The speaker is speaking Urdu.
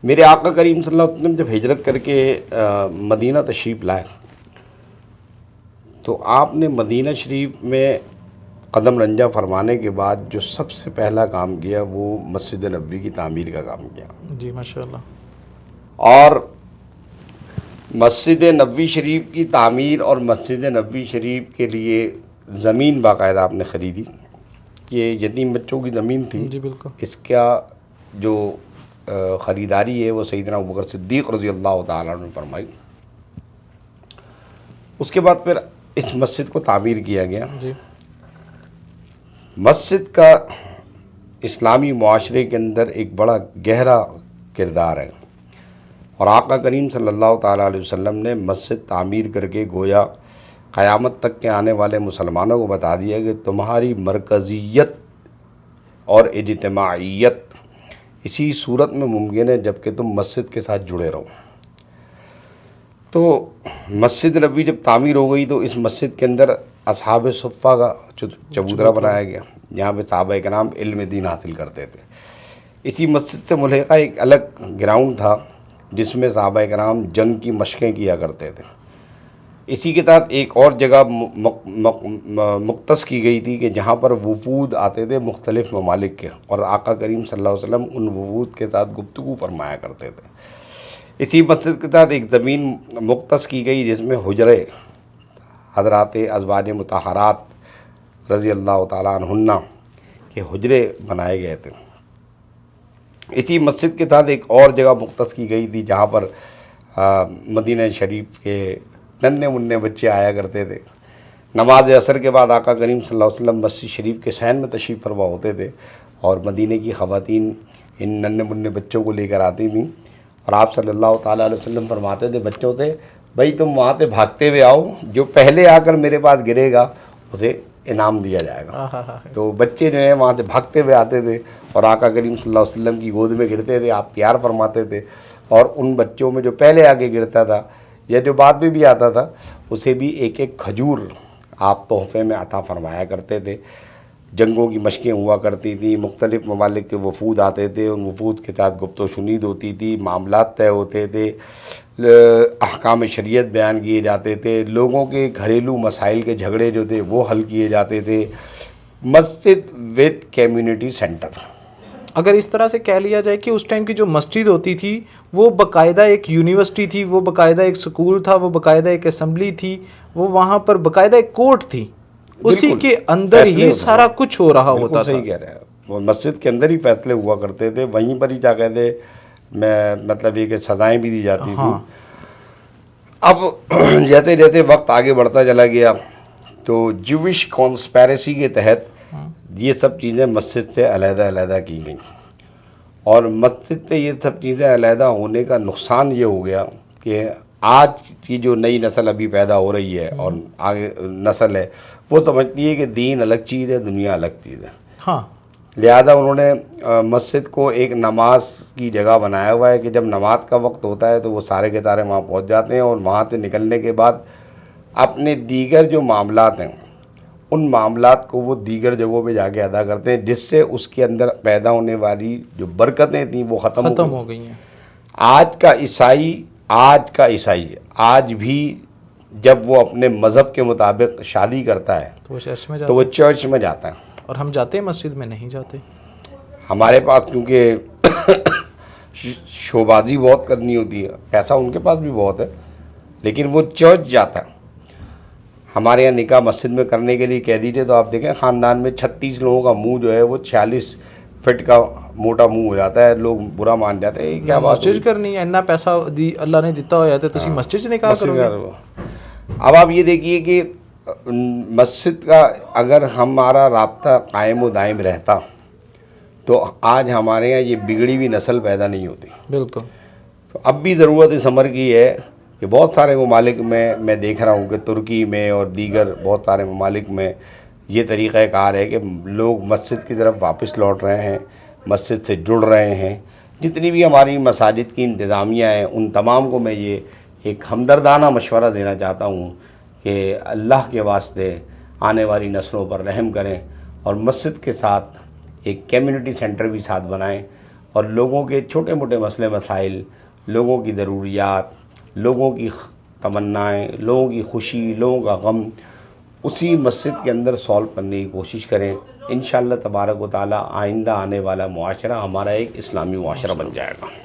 میرے آقا کریم صلی اللہ علیہ وسلم جب ہجرت کر کے مدینہ تشریف لائے تو آپ نے مدینہ شریف میں قدم رنجہ فرمانے کے بعد جو سب سے پہلا کام کیا وہ مسجد نبوی کی تعمیر کا کام کیا. جی ماشاء اللہ. اور مسجد نبوی شریف کی تعمیر اور مسجد نبوی شریف کے لیے زمین باقاعدہ آپ نے خریدی. یہ یتیم بچوں کی زمین تھی. جی بالکل. اس کا جو خریداری ہے وہ سیدنا ابوبکر صدیق رضی اللہ تعالیٰ عنہ نے فرمائی. اس کے بعد پھر اس مسجد کو تعمیر کیا گیا. جی. مسجد کا اسلامی معاشرے کے اندر ایک بڑا گہرا کردار ہے، اور آقا کریم صلی اللہ تعالیٰ علیہ وسلم نے مسجد تعمیر کر کے گویا قیامت تک کے آنے والے مسلمانوں کو بتا دیا کہ تمہاری مرکزیت اور اجتماعیت اسی صورت میں ممکن ہے جب کہ تم مسجد کے ساتھ جڑے رہو. تو مسجد نبوی جب تعمیر ہو گئی تو اس مسجد کے اندر اصحاب صفہ کا چبوترا بنایا گیا جہاں پہ صحابہ کرام علم دین حاصل کرتے تھے. اسی مسجد سے ملحقہ ایک الگ گراؤنڈ تھا جس میں صحابہ کرام جنگ کی مشقیں کیا کرتے تھے. اسی کے ساتھ ایک اور جگہ مختص کی گئی تھی کہ جہاں پر وفود آتے تھے مختلف ممالک کے، اور آقا کریم صلی اللہ علیہ وسلم ان وفود کے ساتھ گفتگو فرمایا کرتے تھے. اسی مسجد کے ساتھ ایک زمین مختص کی گئی جس میں حجرے حضرات ازواج مطہرات رضی اللہ تعالیٰ عنہن کے حجرے بنائے گئے تھے. اسی مسجد کے ساتھ ایک اور جگہ مختص کی گئی تھی جہاں پر مدینہ شریف کے ننھے منھے بچے آیا کرتے تھے. نماز عصر کے بعد آقا کریم صلی اللہ علیہ وسلم مسجد شریف کے صحن میں تشریف فرما ہوتے تھے، اور مدینہ کی خواتین ان ننھے منھے بچوں کو لے کر آتی تھیں، اور آپ صلی اللہ تعالیٰ علیہ وسلم فرماتے تھے بچوں سے، بھائی تم وہاں سے بھاگتے ہوئے آؤ، جو پہلے آ کر میرے پاس گرے گا اسے انعام دیا جائے گا. تو بچے جو ہیں وہاں سے بھاگتے ہوئے آتے تھے اور آقا کریم صلی اللہ علیہ وسلم کی گود میں گرتے تھے. آپ پیار فرماتے تھے، اور ان بچوں میں جو پہلے آگے گرتا تھا یا جو بعد میں بھی آتا تھا اسے بھی ایک ایک کھجور آپ تحفے میں عطا فرمایا کرتے تھے. جنگوں کی مشقیں ہوا کرتی تھیں، مختلف ممالک کے وفود آتے تھے، ان وفود کے ساتھ گفت و شنید ہوتی تھی، معاملات طے ہوتے تھے، احکام شریعت بیان کیے جاتے تھے، لوگوں کے گھریلو مسائل کے جھگڑے جو تھے وہ حل کیے جاتے تھے. مسجد وتھ کمیونٹی سینٹر. اگر اس طرح سے کہہ لیا جائے کہ اس ٹائم کی جو مسجد ہوتی تھی وہ باقاعدہ ایک یونیورسٹی تھی، وہ باقاعدہ ایک سکول تھا، وہ باقاعدہ ایک اسمبلی تھی، وہ وہاں پر باقاعدہ ایک کورٹ تھی، اسی کے اندر ہی سارا کچھ ہو رہا ہوتا تھا. صحیح کہہ رہے ہیں. وہ مسجد کے اندر ہی فیصلے ہوا کرتے تھے، وہیں پر ہی کیا کہتے میں مطلب یہ کہ سزائیں بھی دی جاتی تھیں. اب جیسے جیسے وقت آگے بڑھتا چلا گیا تو جوش کانسپیریسی کے تحت یہ سب چیزیں مسجد سے علیحدہ علیحدہ کی گئیں، اور مسجد سے یہ سب چیزیں علیحدہ ہونے کا نقصان یہ ہو گیا کہ آج کی جو نئی نسل ابھی پیدا ہو رہی ہے اور آگے نسل ہے وہ سمجھتی ہے کہ دین الگ چیز ہے، دنیا الگ چیز ہے. ہاں. لہذا انہوں نے مسجد کو ایک نماز کی جگہ بنایا ہوا ہے کہ جب نماز کا وقت ہوتا ہے تو وہ سارے کے سارے وہاں پہنچ جاتے ہیں، اور وہاں سے نکلنے کے بعد اپنے دیگر جو معاملات ہیں ان معاملات کو وہ دیگر جگہوں پہ جا کے ادا کرتے ہیں، جس سے اس کے اندر پیدا ہونے والی جو برکتیں تھیں وہ ختم ہو گئی ہیں. آج کا عیسائی آج بھی جب وہ اپنے مذہب کے مطابق شادی کرتا ہے تو وہ چرچ میں جاتا ہے، اور ہم جاتے ہیں مسجد میں نہیں جاتے. ہمارے پاس کیونکہ شوبازی بہت کرنی ہوتی ہے، پیسہ ان کے پاس بھی بہت ہے، لیکن وہ چرچ جاتا ہے. ہمارے یہاں نکاح مسجد میں کرنے کے لیے کہہ دیجیے تو آپ دیکھیں خاندان میں 36 لوگوں کا منہ جو ہے وہ 46 فٹ کا موٹا منہ ہو جاتا ہے. لوگ برا مان جاتے ہیں کیا بات مسجد کرنی ہے، اتنا پیسہ اللہ نے دیتا ہوا ہے تو تسی مسجد نکاح کرو گے. اب آپ یہ دیکھیے کہ مسجد کا اگر ہمارا رابطہ قائم و دائم رہتا تو آج ہمارے یہاں یہ بگڑی ہوئی نسل پیدا نہیں ہوتی. بالکل. تو اب بھی ضرورت اس امر کی ہے کہ بہت سارے ممالک میں دیکھ رہا ہوں کہ ترکی میں اور دیگر بہت سارے ممالک میں یہ طریقہ کار ہے کہ لوگ مسجد کی طرف واپس لوٹ رہے ہیں، مسجد سے جڑ رہے ہیں. جتنی بھی ہماری مساجد کی انتظامیہ ہیں ان تمام کو میں یہ ایک ہمدردانہ مشورہ دینا چاہتا ہوں کہ اللہ کے واسطے آنے والی نسلوں پر رحم کریں، اور مسجد کے ساتھ ایک کمیونٹی سینٹر بھی ساتھ بنائیں، اور لوگوں کے چھوٹے موٹے مسئلے مسائل، لوگوں کی ضروریات، لوگوں کی تمنائیں، لوگوں کی خوشی، لوگوں کا غم اسی مسجد کے اندر سولو کرنے کی کوشش کریں. انشاءاللہ تبارک و تعالی آئندہ آنے والا معاشرہ ہمارا ایک اسلامی معاشرہ بن جائے گا.